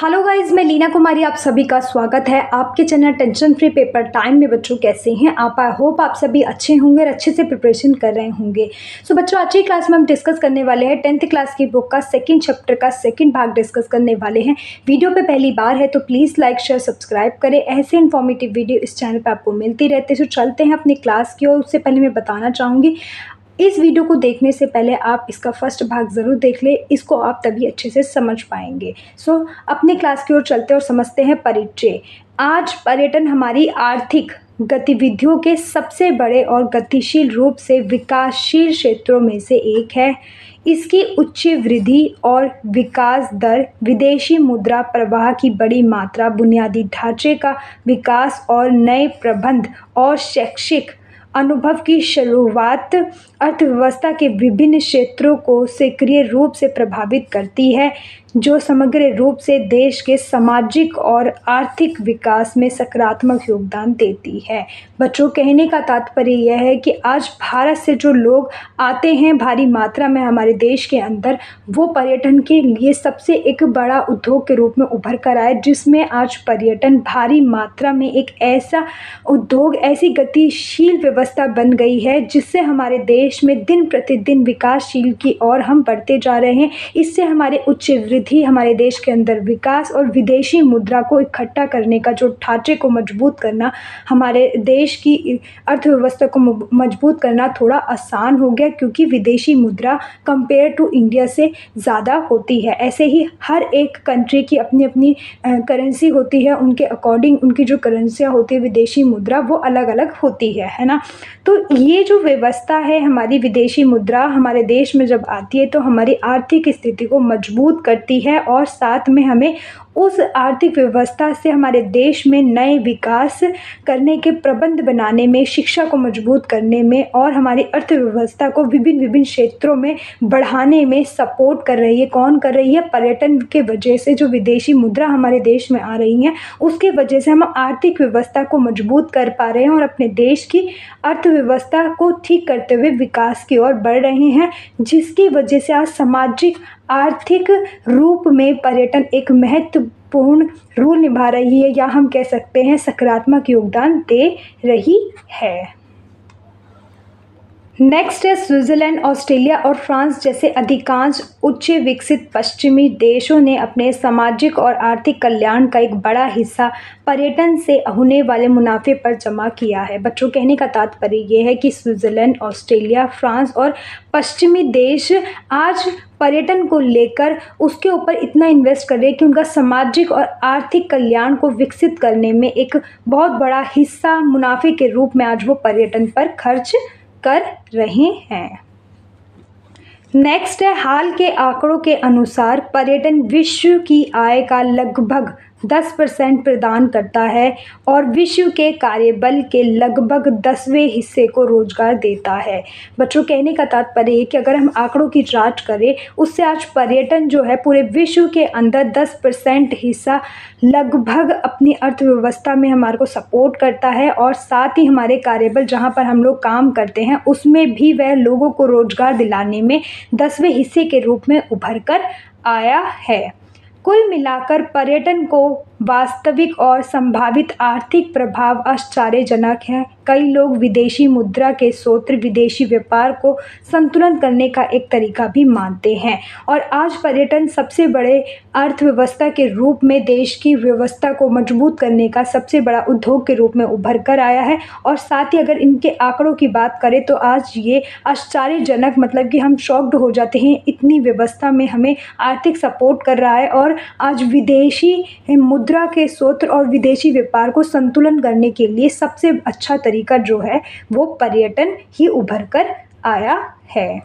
Hello guys, मैं लीना कुमारी आप सभी का स्वागत है आपके channel tension free paper time में। बच्चों कैसे हैं आप? आई होप आप सभी अच्छे होंगे और अच्छे से प्रिपरेशन कर रहे होंगे। सो बच्चों, आज की क्लास में हम डिस्कस करने वाले हैं 10th क्लास की बुक का सेकंड चैप्टर का सेकंड भाग डिस्कस करने वाले हैं। वीडियो पे पहली बार है तो प्लीज़ लाइक शेयर सब्सक्राइब करें। ऐसे इन्फॉर्मेटिव वीडियो इस चैनल पर आपको मिलती रहती है। सो चलते हैं अपनी क्लास की ओर। उससे पहले मैं बताना चाहूँगी, इस वीडियो को देखने से पहले आप इसका फर्स्ट भाग ज़रूर देख लें, इसको आप तभी अच्छे से समझ पाएंगे। सो अपने क्लास की ओर चलते और समझते हैं परिचय। आज पर्यटन हमारी आर्थिक गतिविधियों के सबसे बड़े और गतिशील रूप से विकासशील क्षेत्रों में से एक है। इसकी उच्च वृद्धि और विकास दर, विदेशी मुद्रा प्रवाह की बड़ी मात्रा, बुनियादी ढांचे का विकास और नए प्रबंध और शैक्षिक अनुभव की शुरुआत अर्थव्यवस्था के विभिन्न क्षेत्रों को सक्रिय रूप से प्रभावित करती है, जो समग्र रूप से देश के सामाजिक और आर्थिक विकास में सकारात्मक योगदान देती है। बच्चों, कहने का तात्पर्य यह है कि आज भारत से जो लोग आते हैं भारी मात्रा में हमारे देश के अंदर, वो पर्यटन के लिए सबसे एक बड़ा उद्योग के रूप में उभर कर आए, जिसमें आज पर्यटन भारी मात्रा में एक ऐसा उद्योग, ऐसी गतिशील व्यवस्था बन गई है जिससे हमारे देश में दिन प्रतिदिन विकासशील की ओर हम बढ़ते जा रहे हैं। इससे हमारे उच्च वृद्धि, हमारे देश के अंदर विकास और विदेशी मुद्रा को इकट्ठा करने का जो ढांचे को मजबूत करना, हमारे देश की अर्थव्यवस्था को मजबूत करना थोड़ा आसान हो गया, क्योंकि विदेशी मुद्रा कंपेयर टू इंडिया से ज़्यादा होती है। ऐसे ही हर एक कंट्री की अपनी अपनी करेंसी होती है, उनके अकॉर्डिंग उनकी जो करेंसियाँ होती है विदेशी मुद्रा, वो अलग अलग होती है ना। तो ये जो व्यवस्था है हमारी विदेशी मुद्रा हमारे देश में जब आती है तो हमारी आर्थिक स्थिति को मजबूत करती है, और साथ में हमें उस आर्थिक व्यवस्था से हमारे देश में नए विकास करने के प्रबंध बनाने में, शिक्षा को मजबूत करने में और हमारी अर्थव्यवस्था को विभिन्न विभिन्न क्षेत्रों में बढ़ाने में सपोर्ट कर रही है। कौन कर रही है? पर्यटन के वजह से जो विदेशी मुद्रा हमारे देश में आ रही है, उसके वजह से हम आर्थिक व्यवस्था को मजबूत कर पा रहे हैं और अपने देश की अर्थव्यवस्था को ठीक करते हुए विकास की ओर बढ़ रहे हैं, जिसकी वजह से आज सामाजिक आर्थिक रूप में पर्यटन एक महत्वपूर्ण रोल निभा रही है, या हम कह सकते हैं सकारात्मक योगदान दे रही है। नेक्स्ट है स्विट्जरलैंड, ऑस्ट्रेलिया और फ्रांस जैसे अधिकांश उच्च विकसित पश्चिमी देशों ने अपने सामाजिक और आर्थिक कल्याण का एक बड़ा हिस्सा पर्यटन से होने वाले मुनाफे पर जमा किया है। बच्चों, कहने का तात्पर्य ये है कि स्विट्जरलैंड, ऑस्ट्रेलिया, फ्रांस और पश्चिमी देश आज पर्यटन को लेकर उसके ऊपर इतना इन्वेस्ट कर रहे हैं कि उनका सामाजिक और आर्थिक कल्याण को विकसित करने में एक बहुत बड़ा हिस्सा मुनाफे के रूप में आज वो पर्यटन पर खर्च कर रहे हैं। नेक्स्ट है, हाल के आंकड़ों के अनुसार पर्यटन विश्व की आय का लगभग 10% प्रदान करता है और विश्व के कार्यबल के लगभग 10वें हिस्से को रोजगार देता है। बच्चों, कहने का तात्पर्य है कि अगर हम आंकड़ों की जांच करें, उससे आज पर्यटन जो है पूरे विश्व के अंदर 10% हिस्सा लगभग अपनी अर्थव्यवस्था में हमारे को सपोर्ट करता है, और साथ ही हमारे कार्यबल जहाँ पर हम लोग काम करते हैं उसमें भी वह लोगों को रोजगार दिलाने में 10वें हिस्से के रूप में उभर कर आया है। कुल मिलाकर पर्यटन को वास्तविक और संभावित आर्थिक प्रभाव आश्चर्यजनक है। कई लोग विदेशी मुद्रा के स्रोत, विदेशी व्यापार को संतुलन करने का एक तरीका भी मानते हैं, और आज पर्यटन सबसे बड़े अर्थव्यवस्था के रूप में देश की व्यवस्था को मजबूत करने का सबसे बड़ा उद्योग के रूप में उभर कर आया है। और साथ ही अगर इनके आंकड़ों की बात करें तो आज ये आश्चर्यजनक, मतलब कि हम शॉक्ड हो जाते हैं, इतनी व्यवस्था में हमें आर्थिक सपोर्ट कर रहा है, और आज विदेशी मुद्रा के स्रोत और विदेशी व्यापार को संतुलन करने के लिए सबसे अच्छा तरीका जो है वो पर्यटन ही उभर कर आया है।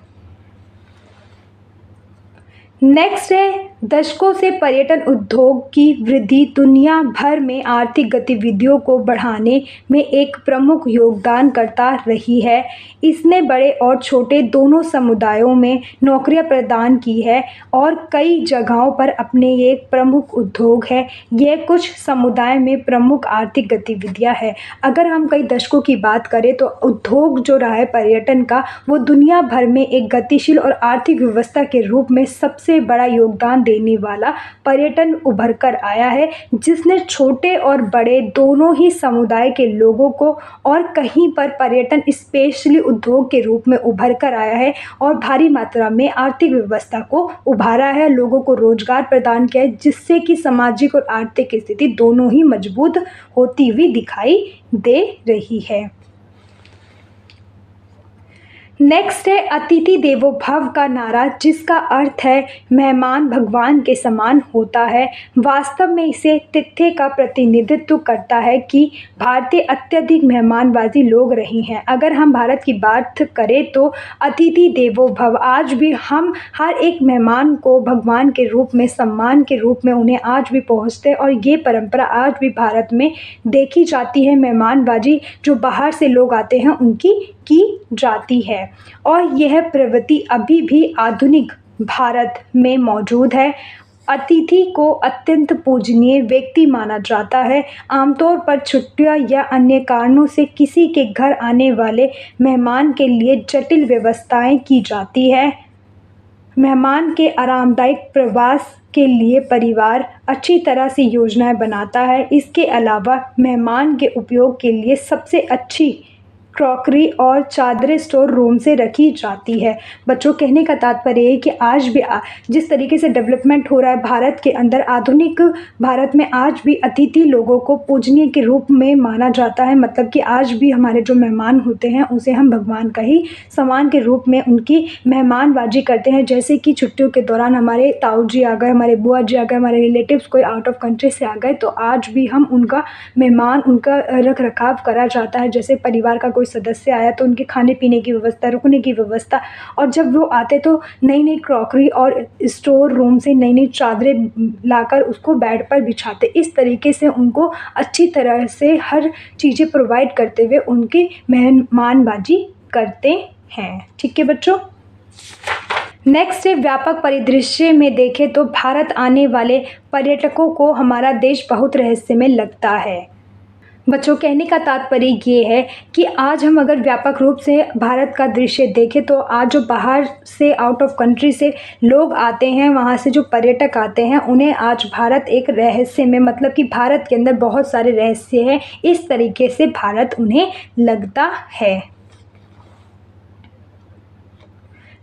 नेक्स्ट है, दशकों से पर्यटन उद्योग की वृद्धि दुनिया भर में आर्थिक गतिविधियों को बढ़ाने में एक प्रमुख योगदान करता रही है। इसने बड़े और छोटे दोनों समुदायों में नौकरियां प्रदान की है और कई जगहों पर अपने एक प्रमुख उद्योग है। यह कुछ समुदाय में प्रमुख आर्थिक गतिविधियां हैं। अगर हम कई दशकों की बात करें तो उद्योग जो रहा है पर्यटन का, वो दुनिया भर में एक गतिशील और आर्थिक व्यवस्था के रूप में सबसे सबसे बड़ा योगदान देने वाला पर्यटन उभर कर आया है, जिसने छोटे और बड़े दोनों ही समुदाय के लोगों को और कहीं पर पर्यटन स्पेशली उद्योग के रूप में उभर कर आया है और भारी मात्रा में आर्थिक व्यवस्था को उभारा है, लोगों को रोजगार प्रदान किया है, जिससे कि सामाजिक और आर्थिक स्थिति दोनों ही मजबूत होती हुई दिखाई दे रही है। नेक्स्ट है अतिथि देवो भव का नारा, जिसका अर्थ है मेहमान भगवान के समान होता है। वास्तव में इसे तिथ्य का प्रतिनिधित्व करता है कि भारतीय अत्यधिक मेहमानबाजी लोग रही हैं। अगर हम भारत की बात करें तो अतिथि देवो भव, आज भी हम हर एक मेहमान को भगवान के रूप में, सम्मान के रूप में उन्हें आज भी पहुँचते हैं और ये परंपरा आज भी भारत में देखी जाती है। मेहमानबाजी जो बाहर से लोग आते हैं उनकी की जाती है और यह प्रवृत्ति अभी भी आधुनिक भारत में मौजूद है। अतिथि को अत्यंत पूजनीय व्यक्ति माना जाता है। आमतौर पर छुट्टियां या अन्य कारणों से किसी के घर आने वाले मेहमान के लिए जटिल व्यवस्थाएं की जाती है। मेहमान के आरामदायक प्रवास के लिए परिवार अच्छी तरह से योजनाएं बनाता है। इसके अलावा मेहमान के उपयोग के लिए सबसे अच्छी क्रॉकरी और चादरें स्टोर रूम से रखी जाती है। बच्चों, कहने का तात्पर्य है कि आज भी जिस तरीके से डेवलपमेंट हो रहा है भारत के अंदर, आधुनिक भारत में आज भी अतिथि लोगों को पूजनीय के रूप में माना जाता है। मतलब कि आज भी हमारे जो मेहमान होते हैं उसे हम भगवान का ही समान के रूप में उनकी मेहमानबाजी करते हैं। जैसे कि छुट्टियों के दौरान हमारे ताऊ जी आ गए, हमारे बुआ जी आ गए, हमारे रिलेटिव्स कोई आउट ऑफ कंट्री से आ गए, तो आज भी हम उनका मेहमान, उनका रख रखाव करा जाता है। जैसे परिवार का कोई सदस्य आया तो उनके खाने पीने की व्यवस्था, रुकने की व्यवस्था, और जब वो आते तो नई नई क्रॉकरी और स्टोर रूम से नई नई चादरें लाकर उसको बेड पर बिछाते। इस तरीके से उनको अच्छी तरह से हर चीज़ें प्रोवाइड करते हुए उनकी मेहमानबाजी करते हैं। ठीक है बच्चों। नेक्स्ट है व्यापक परिदृश्य में देखें तो भारत आने वाले पर्यटकों को हमारा देश बहुत रहस्यमय लगता है। बच्चों, कहने का तात्पर्य ये है कि आज हम अगर व्यापक रूप से भारत का दृश्य देखें तो आज जो बाहर से, आउट ऑफ कंट्री से लोग आते हैं, वहाँ से जो पर्यटक आते हैं, उन्हें आज भारत एक रहस्य में, मतलब कि भारत के अंदर बहुत सारे रहस्य हैं, इस तरीके से भारत उन्हें लगता है।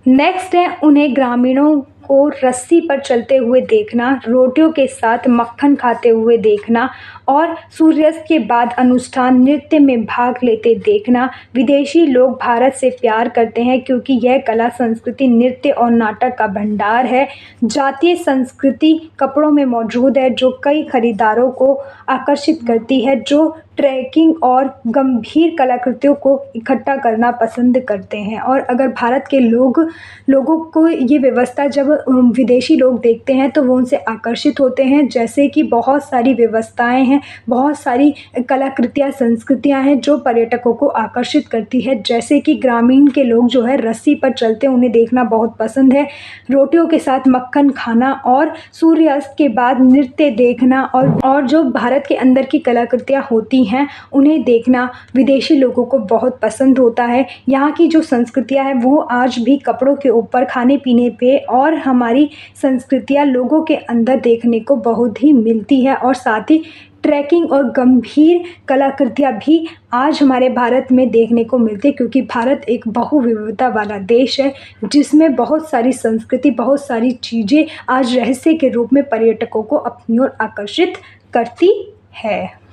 नेक्स्ट है उन्हें ग्रामीणों को रस्सी पर चलते हुए देखना, रोटियों के साथ मक्खन खाते हुए देखना और सूर्यास्त के बाद अनुष्ठान नृत्य में भाग लेते देखना। विदेशी लोग भारत से प्यार करते हैं क्योंकि यह कला, संस्कृति, नृत्य और नाटक का भंडार है। जातीय संस्कृति कपड़ों में मौजूद है जो कई खरीदारों को आकर्षित करती है, जो ट्रैकिंग और गंभीर कलाकृतियों को इकट्ठा करना पसंद करते हैं। और अगर भारत के लोगों को ये व्यवस्था जब विदेशी लोग देखते हैं तो वो उनसे आकर्षित होते हैं। जैसे कि बहुत सारी व्यवस्थाएं हैं, बहुत सारी कलाकृतियाँ, संस्कृतियाँ हैं जो पर्यटकों को आकर्षित करती है। जैसे कि ग्रामीण के लोग जो है रस्सी पर चलते, उन्हें देखना बहुत पसंद है। रोटियों के साथ मक्खन खाना और सूर्यास्त के बाद नृत्य देखना और जो भारत के अंदर की कलाकृतियाँ होती हैं उन्हें देखना विदेशी लोगों को बहुत पसंद होता है। यहाँ की जो संस्कृतियाँ हैं वो आज भी कपड़ों के ऊपर, खाने पीने पे और हमारी संस्कृतियाँ लोगों के अंदर देखने को बहुत ही मिलती है। और साथ ही ट्रैकिंग और गंभीर कलाकृतियाँ भी आज हमारे भारत में देखने को मिलती है, क्योंकि भारत एक बहुविविधता वाला देश है जिसमें बहुत सारी संस्कृति, बहुत सारी चीज़ें आज रहस्य के रूप में पर्यटकों को अपनी ओर आकर्षित करती है।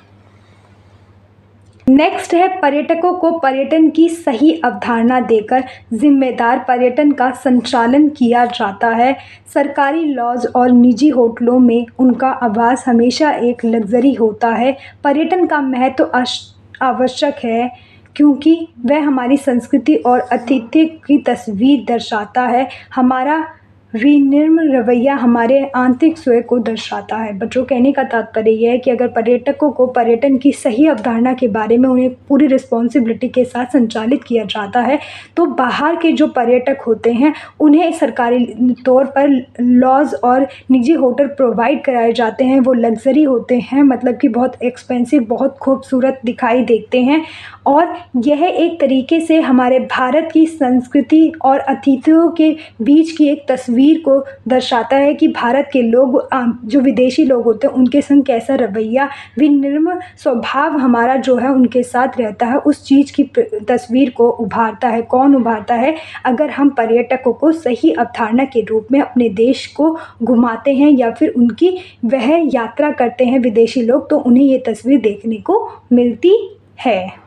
नेक्स्ट है पर्यटकों को पर्यटन की सही अवधारणा देकर जिम्मेदार पर्यटन का संचालन किया जाता है। सरकारी लॉज और निजी होटलों में उनका आवास हमेशा एक लग्जरी होता है। पर्यटन का महत्व आवश्यक है क्योंकि वह हमारी संस्कृति और आतिथ्य की तस्वीर दर्शाता है। हमारा विनम्र रवैया हमारे आंतरिक स्वयं को दर्शाता है। बच्चों, कहने का तात्पर्य यह है कि अगर पर्यटकों को पर्यटन की सही अवधारणा के बारे में उन्हें पूरी रिस्पॉन्सिबिलिटी के साथ संचालित किया जाता है तो बाहर के जो पर्यटक होते हैं उन्हें सरकारी तौर पर लॉज और निजी होटल प्रोवाइड कराए जाते हैं। वो लग्जरी होते हैं, मतलब कि बहुत एक्सपेंसिव, बहुत खूबसूरत दिखाई देते हैं और यह एक तरीके से हमारे भारत की संस्कृति और अतिथियों के बीच की एक तस्वीर तस्वीर को दर्शाता है कि भारत के लोग जो विदेशी लोग होते हैं उनके संग कैसा रवैया, विनम्र स्वभाव हमारा जो है उनके साथ रहता है, उस चीज़ की तस्वीर को उभारता है। कौन उभारता है? अगर हम पर्यटकों को सही अवधारणा के रूप में अपने देश को घुमाते हैं या फिर उनकी वह यात्रा करते हैं विदेशी लोग, तो उन्हें ये तस्वीर देखने को मिलती है।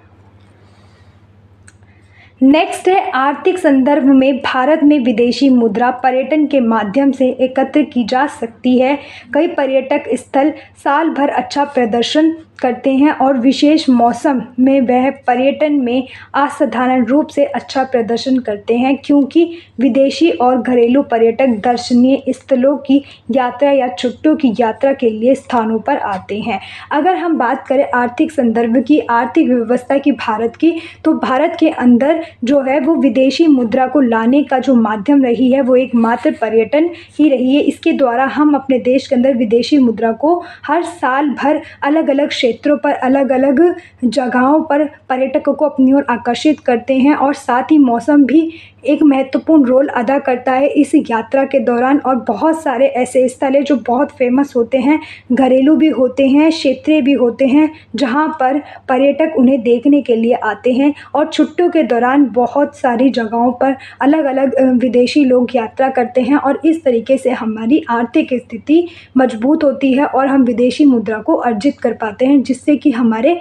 नेक्स्ट है, आर्थिक संदर्भ में भारत में विदेशी मुद्रा पर्यटन के माध्यम से एकत्र की जा सकती है। कई पर्यटक स्थल साल भर अच्छा प्रदर्शन करते हैं और विशेष मौसम में वह पर्यटन में असाधारण रूप से अच्छा प्रदर्शन करते हैं, क्योंकि विदेशी और घरेलू पर्यटक दर्शनीय स्थलों की यात्रा या छुट्टियों की यात्रा के लिए स्थानों पर आते हैं। अगर हम बात करें आर्थिक संदर्भ की, आर्थिक व्यवस्था की भारत की, तो भारत के अंदर जो है वो विदेशी मुद्रा को लाने का जो माध्यम रही है वो एकमात्र पर्यटन ही रही है। इसके द्वारा हम अपने देश के अंदर विदेशी मुद्रा को हर साल भर अलग अलग क्षेत्रों पर, अलग अलग जगहों पर पर्यटकों को अपनी ओर आकर्षित करते हैं, और साथ ही मौसम भी एक महत्वपूर्ण रोल अदा करता है इस यात्रा के दौरान। और बहुत सारे ऐसे स्थल हैं जो बहुत फेमस होते हैं, घरेलू भी होते हैं, क्षेत्रीय भी होते हैं, जहां पर पर्यटक उन्हें देखने के लिए आते हैं। और छुट्टियों के दौरान बहुत सारी जगहों पर अलग अलग विदेशी लोग यात्रा करते हैं, और इस तरीके से हमारी आर्थिक स्थिति मजबूत होती है और हम विदेशी मुद्रा को अर्जित कर पाते हैं, जिससे कि हमारे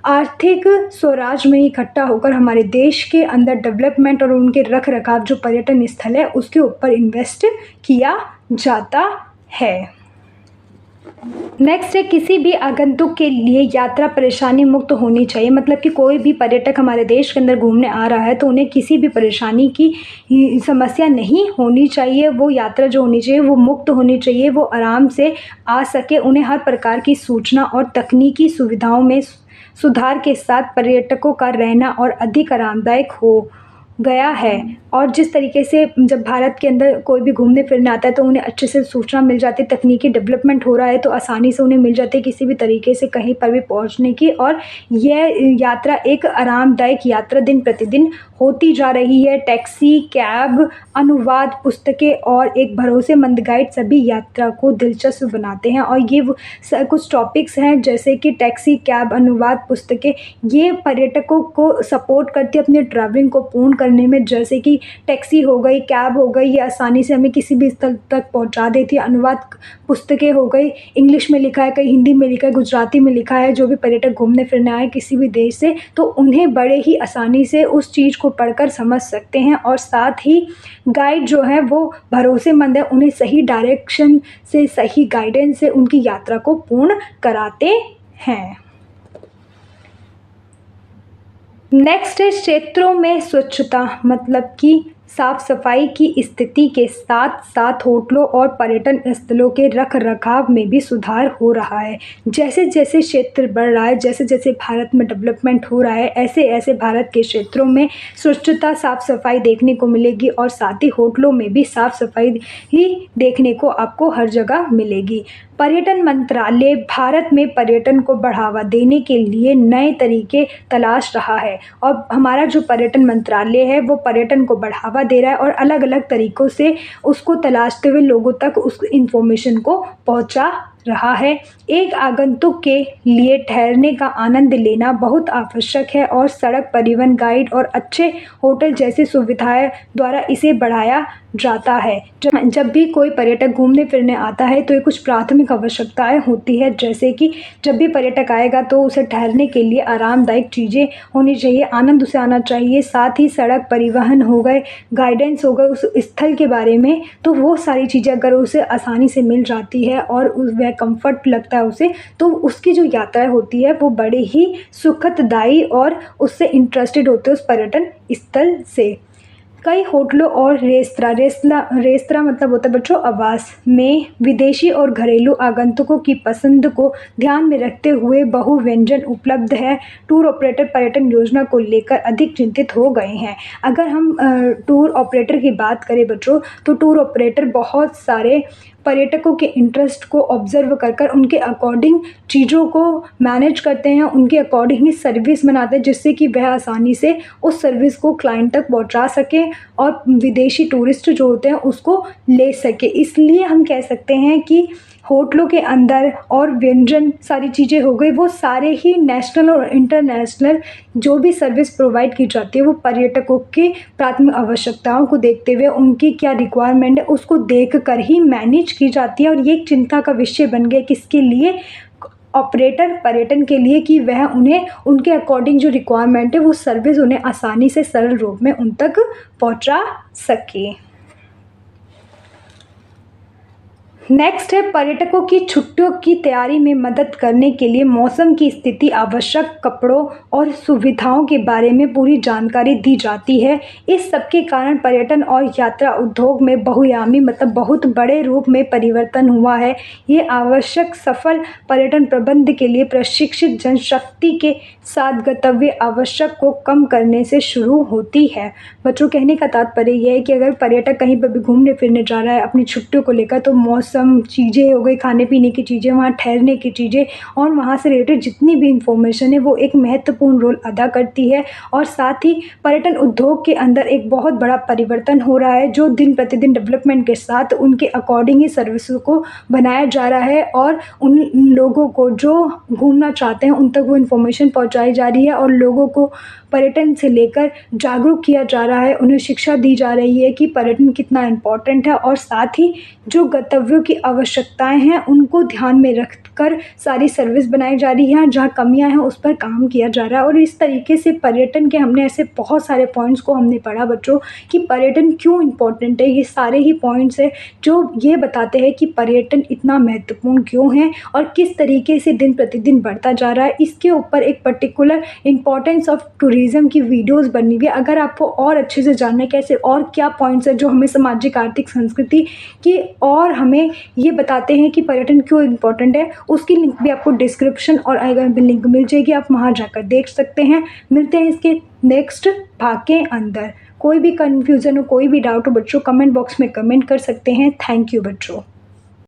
आर्थिक स्वराज में इकट्ठा होकर हमारे देश के अंदर डेवलपमेंट और उनके रख रखाव जो पर्यटन स्थल है उसके ऊपर इन्वेस्ट किया जाता है। नेक्स्ट है, किसी भी आगंतुक के लिए यात्रा परेशानी मुक्त होनी चाहिए। मतलब कि कोई भी पर्यटक हमारे देश के अंदर घूमने आ रहा है तो उन्हें किसी भी परेशानी की समस्या नहीं होनी चाहिए। वो यात्रा जो होनी चाहिए वो मुक्त होनी चाहिए, वो आराम से आ सके। उन्हें हर प्रकार की सूचना और तकनीकी सुविधाओं में सुधार के साथ पर्यटकों का रहना और अधिक आरामदायक हो गया है। और जिस तरीके से जब भारत के अंदर कोई भी घूमने फिरने आता है तो उन्हें अच्छे से सूचना मिल जाती है, तकनीकी डेवलपमेंट हो रहा है तो आसानी से उन्हें मिल जाती है किसी भी तरीके से कहीं पर भी पहुंचने की। और यह यात्रा एक आरामदायक यात्रा दिन प्रतिदिन होती जा रही है। टैक्सी, कैब, अनुवाद, पुस्तकें और एक भरोसेमंद गाइड सभी यात्रा को दिलचस्प बनाते हैं। और ये कुछ टॉपिक्स हैं जैसे कि टैक्सी, कैब, अनुवाद, पुस्तकें, ये पर्यटकों को सपोर्ट करती है अपने ट्रैवलिंग को पूर्ण करने में। जैसे कि टैक्सी हो गई, कैब हो गई, ये आसानी से हमें किसी भी स्थल तक पहुंचा देती है। अनुवाद पुस्तकें हो गई, इंग्लिश में लिखा है, कहीं हिंदी में लिखा है, गुजराती में लिखा है। जो भी पर्यटक घूमने फिरने आए किसी भी देश से तो उन्हें बड़े ही आसानी से उस चीज़ को पढ़कर समझ सकते हैं। और साथ ही गाइड जो है वो भरोसेमंद है, उन्हें सही डायरेक्शन से, सही गाइडेंस से उनकी यात्रा को पूर्ण कराते हैं। नेक्स्ट है, क्षेत्रों में स्वच्छता, मतलब कि साफ सफाई की स्थिति के साथ साथ होटलों और पर्यटन स्थलों के रख रखाव में भी सुधार हो रहा है। जैसे जैसे क्षेत्र बढ़ रहा है, जैसे जैसे भारत में डेवलपमेंट हो रहा है, ऐसे ऐसे भारत के क्षेत्रों में स्वच्छता, साफ सफाई देखने को मिलेगी। और साथ ही होटलों में भी साफ सफाई ही देखने को आपको हर जगह मिलेगी। पर्यटन मंत्रालय भारत में पर्यटन को बढ़ावा देने के लिए नए तरीके तलाश रहा है। और हमारा जो पर्यटन मंत्रालय है वो पर्यटन को बढ़ावा दे रहा है और अलग अलग तरीक़ों से उसको तलाशते हुए लोगों तक उस इन्फॉर्मेशन को पहुंचा रहा है। एक आगंतुक के लिए ठहरने का आनंद लेना बहुत आवश्यक है और सड़क परिवहन, गाइड और अच्छे होटल जैसी सुविधाएं द्वारा इसे बढ़ाया जाता है। जब भी कोई पर्यटक घूमने फिरने आता है तो ये कुछ प्राथमिक आवश्यकताएं होती है, जैसे कि जब भी पर्यटक आएगा तो उसे ठहरने के लिए आरामदायक चीज़ें होनी चाहिए, आनंद उसे आना चाहिए। साथ ही सड़क परिवहन हो गए, गाइडेंस हो गए उस स्थल के बारे में, तो वो सारी चीज़ें अगर उसे आसानी से मिल जाती है और वह कंफर्ट लगता है उसे, तो उसकी जो यात्रा होती है वो बड़े ही सुखददायी और उससे इंटरेस्टेड होते हैं उस पर्यटन स्थल से। कई होटलों और रेस्तरां मतलब होता है बच्चों आवास में विदेशी और घरेलू आगंतुकों की पसंद को ध्यान में रखते हुए बहु व्यंजन उपलब्ध है। टूर ऑपरेटर पर्यटन योजना को लेकर अधिक चिंतित हो गए हैं। अगर हम टूर ऑपरेटर की बात करें बच्चों, तो टूर ऑपरेटर बहुत सारे पर्यटकों के इंटरेस्ट को ऑब्जर्व कर उनके अकॉर्डिंग चीज़ों को मैनेज करते हैं, उनके अकॉर्डिंग ही सर्विस बनाते हैं, जिससे कि वह आसानी से उस सर्विस को क्लाइंट तक पहुंचा सके और विदेशी टूरिस्ट जो होते हैं उसको ले सके। इसलिए हम कह सकते हैं कि होटलों के अंदर और व्यंजन सारी चीज़ें हो गई, वो सारे ही नेशनल और इंटरनेशनल जो भी सर्विस प्रोवाइड की जाती है वो पर्यटकों की प्राथमिक आवश्यकताओं को देखते हुए उनकी क्या रिक्वायरमेंट है उसको देखकर ही मैनेज की जाती है। और ये एक चिंता का विषय बन गया किसके लिए, ऑपरेटर पर्यटन के लिए, कि वह उन्हें उनके अकॉर्डिंग जो रिक्वायरमेंट है वो सर्विस उन्हें आसानी से सरल रूप में उन तक पहुंचा सके। नेक्स्ट है पर्यटकों की छुट्टियों की तैयारी में मदद करने के लिए मौसम की स्थिति, आवश्यक कपड़ों और सुविधाओं के बारे में पूरी जानकारी दी जाती है। इस सब के कारण पर्यटन और यात्रा उद्योग में बहुआयामी मतलब बहुत बड़े रूप में परिवर्तन हुआ है। ये आवश्यक सफल पर्यटन प्रबंध के लिए प्रशिक्षित जनशक्ति के साथ गंतव्य आवश्यक को कम करने से शुरू होती है। बच्चों, कहने का तात्पर्य यह है कि अगर पर्यटक कहीं पर भी घूमने फिरने जा रहा है अपनी छुट्टियों को लेकर, तो मौसम चीज़ें हो गई, खाने पीने की चीज़ें, वहाँ ठहरने की चीज़ें और वहाँ से रिलेटेड जितनी भी इंफॉर्मेशन है वो एक महत्वपूर्ण रोल अदा करती है। और साथ ही पर्यटन उद्योग के अंदर एक बहुत बड़ा परिवर्तन हो रहा है जो दिन प्रतिदिन डेवलपमेंट के साथ उनके अकॉर्डिंग ही सर्विसों को बनाया जा रहा है और उन लोगों को जो घूमना चाहते हैं उन तक वो इन्फॉर्मेशन पहुँचाई जा रही है और लोगों को पर्यटन से लेकर जागरूक किया जा रहा है, उन्हें शिक्षा दी जा रही है कि पर्यटन कितना इम्पोर्टेंट है। और साथ ही जो गंतव्यों की आवश्यकताएं हैं उनको ध्यान में रखकर सारी सर्विस बनाई जा रही है, जहाँ कमियां हैं उस पर काम किया जा रहा है। और इस तरीके से पर्यटन के हमने ऐसे बहुत सारे पॉइंट्स को हमने पढ़ा बच्चों कि पर्यटन क्यों इम्पोर्टेंट है। ये सारे ही पॉइंट्स हैं जो ये बताते हैं कि पर्यटन इतना महत्वपूर्ण क्यों है और किस तरीके से दिन प्रतिदिन बढ़ता जा रहा है। इसके ऊपर एक पर्टिकुलर इंपॉर्टेंस ऑफ टूरिज़्म की वीडियोस बनी हुई है। अगर आपको और अच्छे से जानना है कैसे और क्या पॉइंट्स है जो हमें सामाजिक आर्थिक संस्कृति की और हमें ये बताते हैं कि पर्यटन क्यों इम्पोर्टेंट है, उसकी लिंक भी आपको डिस्क्रिप्शन और आएगा में लिंक मिल जाएगी, आप वहाँ जाकर देख सकते हैं। मिलते हैं इसके नेक्स्ट भाग के अंदर। कोई भी कन्फ्यूज़न हो, कोई भी डाउट हो बच्चों, कमेंट बॉक्स में कमेंट कर सकते हैं। थैंक यू बच्चों।